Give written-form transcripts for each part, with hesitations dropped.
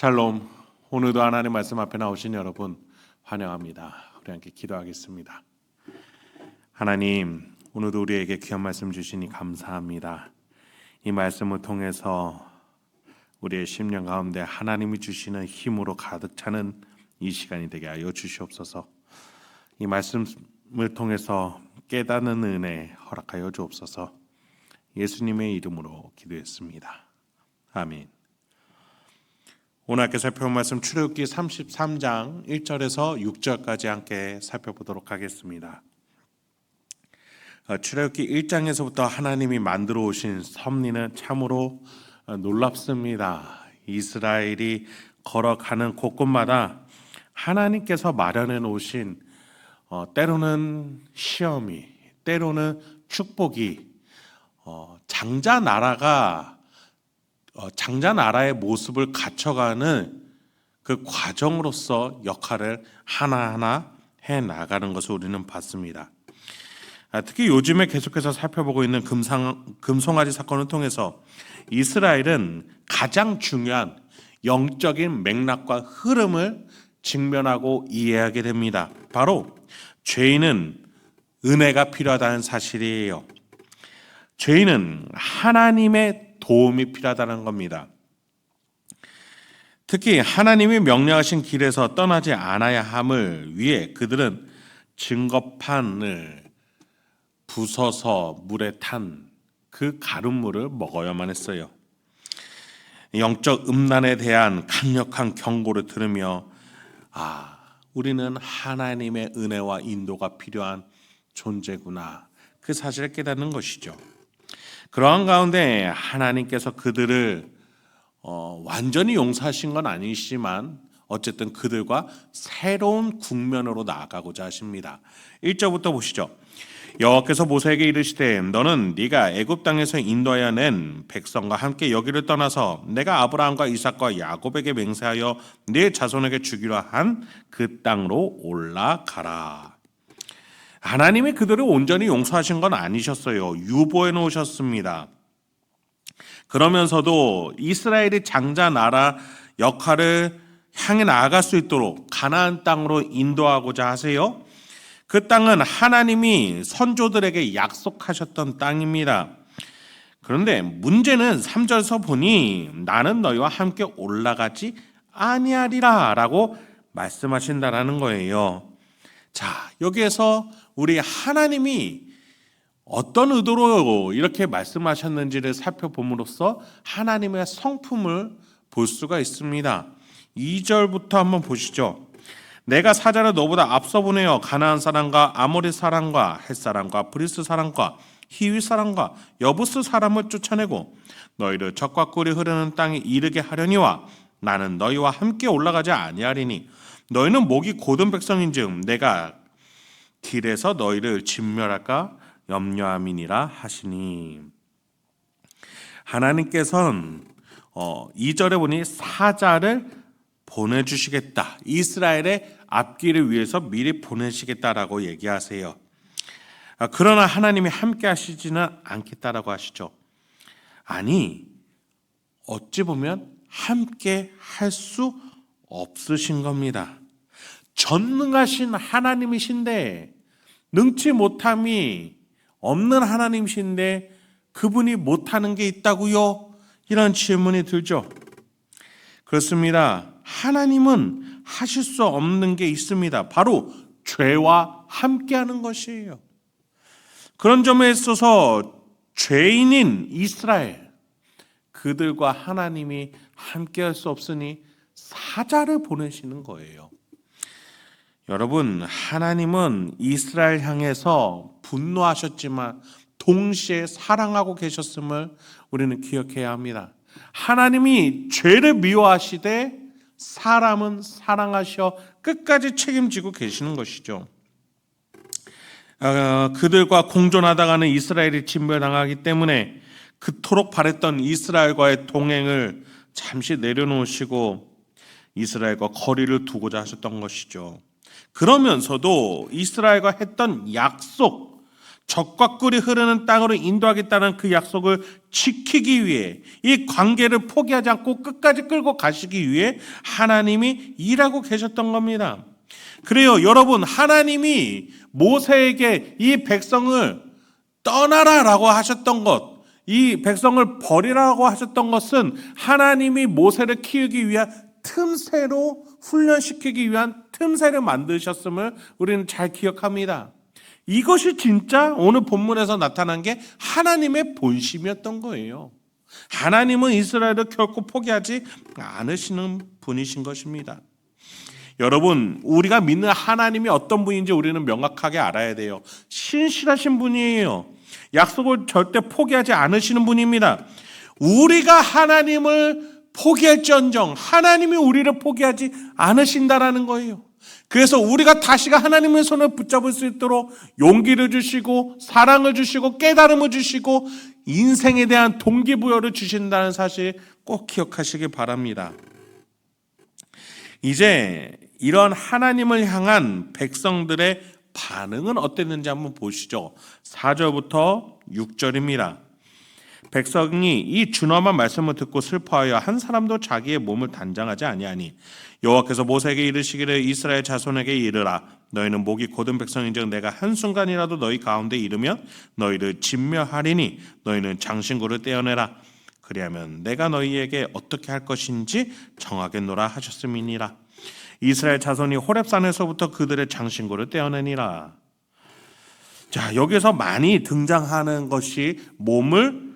샬롬. 오늘도 하나님 말씀 앞에 나오신 여러분 환영합니다. 우리 함께 기도하겠습니다. 하나님, 오늘도 우리에게 귀한 말씀 주시니 감사합니다. 이 말씀을 통해서 우리의 심령 가운데 하나님이 주시는 힘으로 가득 차는 이 시간이 되게 하여 주시옵소서. 이 말씀을 통해서 깨닫는 은혜 허락하여 주옵소서. 예수님의 이름으로 기도했습니다. 아멘. 오늘 함께 살펴볼 말씀 출애굽기 33장 1절에서 6절까지 함께 살펴보도록 하겠습니다. 출애굽기 1장에서부터 하나님이 만들어 오신 섭리는 참으로 놀랍습니다. 이스라엘이 걸어가는 곳곳마다 하나님께서 마련해 놓으신 때로는 시험이, 때로는 축복이 장자 나라의 모습을 갖춰가는 그 과정으로서 역할을 하나하나 해 나가는 것을 우리는 봤습니다. 특히 요즘에 계속해서 살펴보고 있는 금송아지 사건을 통해서 이스라엘은 가장 중요한 영적인 맥락과 흐름을 직면하고 이해하게 됩니다. 바로 죄인은 은혜가 필요하다는 사실이에요. 죄인은 하나님의 도움이 필요하다는 겁니다. 특히 하나님이 명령하신 길에서 떠나지 않아야 함을 위해 그들은 증거판을 부숴서 물에 탄 그 가름물을 먹어야만 했어요. 영적 음란에 대한 강력한 경고를 들으며 우리는 하나님의 은혜와 인도가 필요한 존재구나, 그 사실을 깨닫는 것이죠. 그러한 가운데 하나님께서 그들을 완전히 용서하신 건 아니시지만 어쨌든 그들과 새로운 국면으로 나아가고자 하십니다. 1절부터 보시죠. 여호와께서 모세에게 이르시되 너는 네가 애굽 땅에서 인도하여 낸 백성과 함께 여기를 떠나서 내가 아브라함과 이삭과 야곱에게 맹세하여 네 자손에게 주기로 한 그 땅으로 올라가라. 하나님이 그들을 온전히 용서하신 건 아니셨어요. 유보해 놓으셨습니다. 그러면서도 이스라엘이 장자 나라 역할을 향해 나아갈 수 있도록 가나안 땅으로 인도하고자 하세요. 그 땅은 하나님이 선조들에게 약속하셨던 땅입니다. 그런데 문제는 3절에서 보니 나는 너희와 함께 올라가지 아니하리라 라고 말씀하신다라는 거예요. 자, 여기에서 우리 하나님이 어떤 의도로 이렇게 말씀하셨는지를 살펴봄으로써 하나님의 성품을 볼 수가 있습니다. 2절부터 한번 보시죠. 내가 사자를 너보다 앞서 보내어 가나안 사람과 아모리 사람과 헷 사람과 브리스 사람과 히위 사람과 여부스 사람을 쫓아내고 너희를 적과 꿀이 흐르는 땅에 이르게 하려니와 나는 너희와 함께 올라가지 아니하리니 너희는 목이 곧은 백성인즉 내가 길에서 너희를 진멸할까 염려함이니라 하시니. 하나님께서는 2절에 보니 사자를 보내주시겠다, 이스라엘의 앞길을 위해서 미리 보내시겠다라고 얘기하세요. 그러나 하나님이 함께 하시지는 않겠다라고 하시죠. 아니, 어찌 보면 함께 할 수 없으신 겁니다. 전능하신 하나님이신데, 능치 못함이 없는 하나님이신데 그분이 못하는 게 있다고요? 이런 질문이 들죠. 그렇습니다. 하나님은 하실 수 없는 게 있습니다. 바로 죄와 함께하는 것이에요. 그런 점에 있어서 죄인인 이스라엘, 그들과 하나님이 함께할 수 없으니 사자를 보내시는 거예요. 여러분, 하나님은 이스라엘 향해서 분노하셨지만 동시에 사랑하고 계셨음을 우리는 기억해야 합니다. 하나님이 죄를 미워하시되 사람은 사랑하셔 끝까지 책임지고 계시는 것이죠. 그들과 공존하다가는 이스라엘이 진멸당하기 때문에 그토록 바랬던 이스라엘과의 동행을 잠시 내려놓으시고 이스라엘과 거리를 두고자 하셨던 것이죠. 그러면서도 이스라엘과 했던 약속, 젖과 꿀이 흐르는 땅으로 인도하겠다는 그 약속을 지키기 위해, 이 관계를 포기하지 않고 끝까지 끌고 가시기 위해 하나님이 일하고 계셨던 겁니다. 그래요, 여러분, 하나님이 모세에게 이 백성을 떠나라라고 하셨던 것, 이 백성을 버리라고 하셨던 것은 하나님이 모세를 키우기 위한 틈새로, 훈련시키기 위한 틈새를 만드셨음을 우리는 잘 기억합니다. 이것이 진짜 오늘 본문에서 나타난 게 하나님의 본심이었던 거예요. 하나님은 이스라엘을 결코 포기하지 않으시는 분이신 것입니다. 여러분, 우리가 믿는 하나님이 어떤 분인지 우리는 명확하게 알아야 돼요. 신실하신 분이에요. 약속을 절대 포기하지 않으시는 분입니다. 우리가 하나님을 포기할지언정 하나님이 우리를 포기하지 않으신다라는 거예요. 그래서 우리가 다시가 하나님의 손을 붙잡을 수 있도록 용기를 주시고 사랑을 주시고 깨달음을 주시고 인생에 대한 동기부여를 주신다는 사실 꼭 기억하시기 바랍니다. 이제 이런 하나님을 향한 백성들의 반응은 어땠는지 한번 보시죠. 4절부터 6절입니다. 백성이 이 준엄한 말씀을 듣고 슬퍼하여 한 사람도 자기의 몸을 단장하지 아니하니 여호와께서 모세에게 이르시기를 이스라엘 자손에게 이르라 너희는 목이 곧은 백성인즉 내가 한순간이라도 너희 가운데 이르면 너희를 진멸하리니 너희는 장신구를 떼어내라 그리하면 내가 너희에게 어떻게 할 것인지 정하겠노라 하셨음이니라. 이스라엘 자손이 호렙산에서부터 그들의 장신구를 떼어내니라. 자, 여기서 많이 등장하는 것이 몸을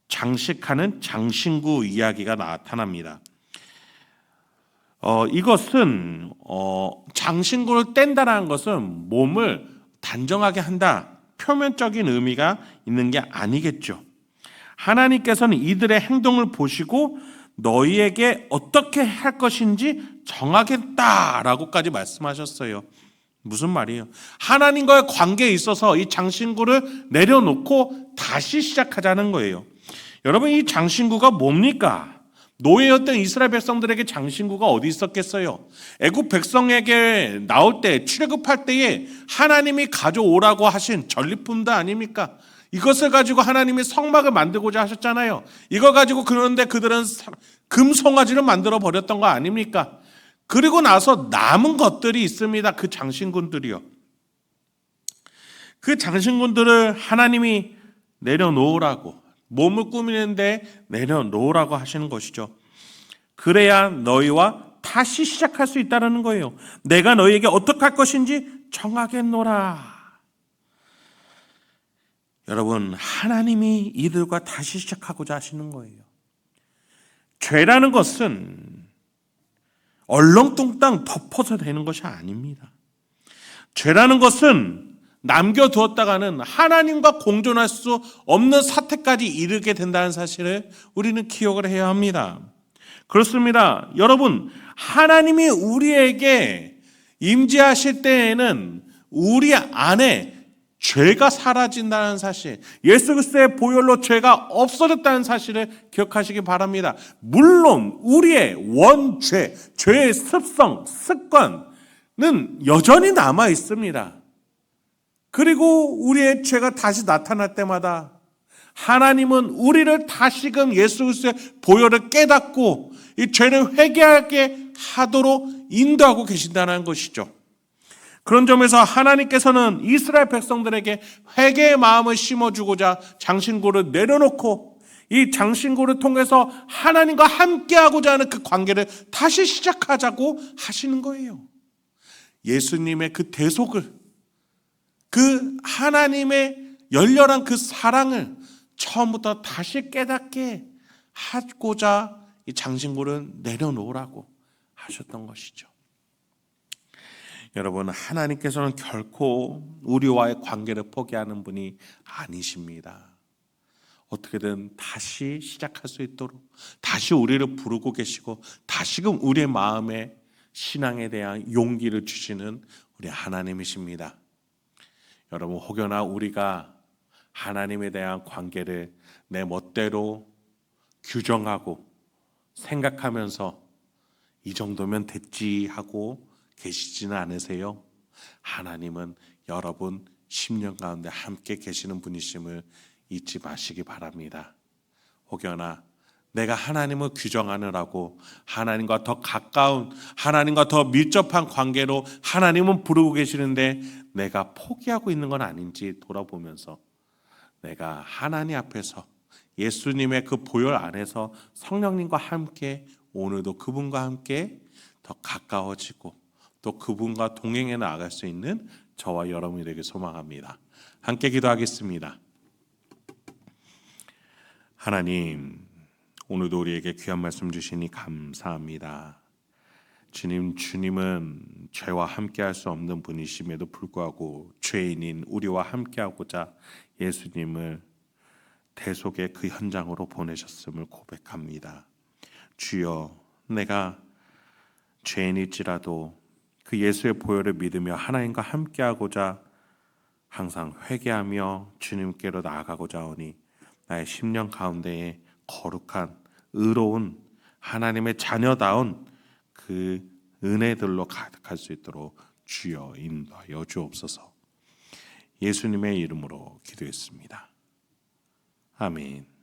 장식하는 장신구 이야기가 나타납니다. 이것은 장신구를 뗀다라는 것은 몸을 단정하게 한다, 표면적인 의미가 있는 게 아니겠죠. 하나님께서는 이들의 행동을 보시고 너희에게 어떻게 할 것인지 정하겠다라고까지 말씀하셨어요. 무슨 말이에요? 하나님과의 관계에 있어서 이 장신구를 내려놓고 다시 시작하자는 거예요. 여러분, 이 장신구가 뭡니까? 노예였던 이스라엘 백성들에게 장신구가 어디 있었겠어요? 애굽 백성에게 나올 때, 출애굽할 때에 하나님이 가져오라고 하신 전리품도 아닙니까? 이것을 가지고 하나님이 성막을 만들고자 하셨잖아요. 이거 가지고 그런데 그들은 금송아지를 만들어 버렸던 거 아닙니까? 그리고 나서 남은 것들이 있습니다. 그 장신군들이요. 그 장신군들을 하나님이 내려놓으라고, 몸을 꾸미는데 내려놓으라고 하시는 것이죠. 그래야 너희와 다시 시작할 수 있다는 거예요. 내가 너희에게 어떻게 할 것인지 정하겠노라. 여러분, 하나님이 이들과 다시 시작하고자 하시는 거예요. 죄라는 것은 얼렁뚱땅 덮어서 되는 것이 아닙니다. 죄라는 것은 남겨두었다가는 하나님과 공존할 수 없는 사태까지 이르게 된다는 사실을 우리는 기억을 해야 합니다. 그렇습니다. 여러분, 하나님이 우리에게 임재하실 때에는 우리 안에 죄가 사라진다는 사실, 예수 그리스도의 보혈로 죄가 없어졌다는 사실을 기억하시기 바랍니다. 물론 우리의 원죄, 죄의 습성, 습관은 여전히 남아 있습니다. 그리고 우리의 죄가 다시 나타날 때마다 하나님은 우리를 다시금 예수 그리스도의 보혈을 깨닫고 이 죄를 회개하게 하도록 인도하고 계신다는 것이죠. 그런 점에서 하나님께서는 이스라엘 백성들에게 회개의 마음을 심어주고자 장신구를 내려놓고 이 장신구를 통해서 하나님과 함께하고자 하는 그 관계를 다시 시작하자고 하시는 거예요. 예수님의 그 대속을, 그 하나님의 열렬한 그 사랑을 처음부터 다시 깨닫게 하고자 이 장신구를 내려놓으라고 하셨던 것이죠. 여러분, 하나님께서는 결코 우리와의 관계를 포기하는 분이 아니십니다. 어떻게든 다시 시작할 수 있도록 다시 우리를 부르고 계시고 다시금 우리의 마음에 신앙에 대한 용기를 주시는 우리 하나님이십니다. 여러분, 혹여나 우리가 하나님에 대한 관계를 내 멋대로 규정하고 생각하면서 이 정도면 됐지 하고 계시지는 않으세요? 하나님은 여러분 10년 가운데 함께 계시는 분이심을 잊지 마시기 바랍니다. 혹여나 내가 하나님을 규정하느라고 하나님과 더 가까운, 하나님과 더 밀접한 관계로 하나님은 부르고 계시는데 내가 포기하고 있는 건 아닌지 돌아보면서 내가 하나님 앞에서 예수님의 그 보혈 안에서 성령님과 함께 오늘도 그분과 함께 더 가까워지고 또 그분과 동행해 나아갈 수 있는 저와 여러분이 되길 소망합니다. 함께 기도하겠습니다. 하나님, 오늘도 우리에게 귀한 말씀 주시니 감사합니다. 주님은 죄와 함께할 수 없는 분이심에도 불구하고 죄인인 우리와 함께하고자 예수님을 대속의 그 현장으로 보내셨음을 고백합니다. 주여, 내가 죄인일지라도 그 예수의 보혈을 믿으며 하나님과 함께하고자 항상 회개하며 주님께로 나아가고자 하오니 나의 10년 가운데에 거룩한 의로운 하나님의 자녀다운 그 은혜들로 가득할 수 있도록 주여 인도하여 주옵소서. 예수님의 이름으로 기도했습니다. 아멘.